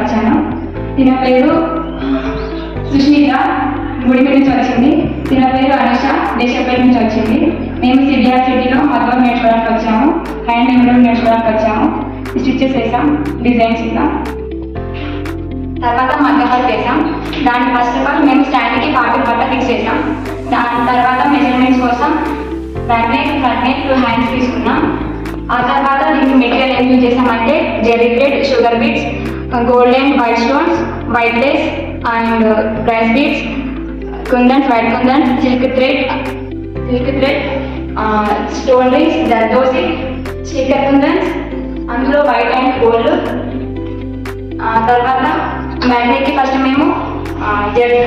వచ్చాను. తిన పేరు సుష్మిత, గుడిపేట నుంచి వచ్చింది. తిన పేరు అనుష, దేశపేట నుంచి వచ్చింది. మేము సిబిఆర్ సిటీలో మగ్గం నేర్చుకోవడానికి వచ్చాము. హ్యాండ్ ఎంబ్రాయిడరీ నేర్చుకోవడానికి వచ్చాము. స్టిచెస్ వేసాం, డిజైన్స్ వేసాం, తర్వాత మగ్గం వర్క్ వేసాం. దాని ఫస్ట్ ఆఫ్ ఆల్ మేము స్టాండ్కి 40 బట్ట ఫిక్స్ చేసాం. దాని తర్వాత మెజర్మెంట్స్ కోసం back neck, front neck, 2 hands తీసుకున్నాం. ఆ తర్వాత దీనికి మెటీరియల్ ఏం యూజ్ చేసామంటే zari thread, sugar beads, gold and white stones, white lace and brass beads, kundans, white kundans, silk thread, stone rings, zardosi, చీకర్ కుందన్స్, అందులో వైట్ అండ్ గోల్డ్. తర్వాత మ్యాగ్నెట్కి ఫస్ట్ మేము జెరీ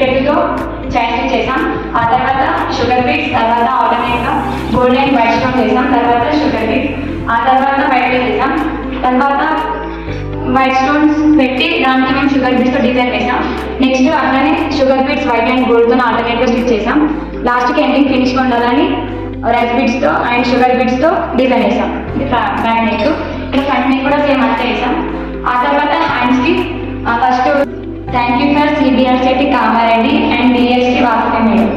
థ్రెడ్తో చైన్ చేసాం. ఆ తర్వాత షుగర్ బీడ్స్, తర్వాత ఆల్టర్నేట్గా గోల్డ్ అండ్ వైట్ స్టోన్ చేసాం. తర్వాత షుగర్ బీడ్స్, ఆ తర్వాత వైట్ లేస్ చేసాం. తర్వాత వైట్ స్టోన్స్ పెట్టి దానికి మేము షుగర్ బీడ్స్తో డిజైన్ వేసాం. నెక్స్ట్ అట్లనే షుగర్ బీడ్స్ వైట్ అండ్ గోల్డ్తో ఆల్టర్నేట్గా స్టిచ్ చేసాం. లాస్ట్కి ఎండింగ్ ఫినిష్గా ఉండాలని రైస్ బీడ్స్తో అండ్ షుగర్ బీడ్స్తో డిజైన్ వేసాం. ఇది బ్యాక్ నెక్. ఇక్కడ ఫ్రంట్ నెక్ కూడా సేమ్ అంతే వేసాం. ఆ తర్వాత హ్యాండ్స్కి first thank you for CBR city Kamareddy and DST Vasavi madam.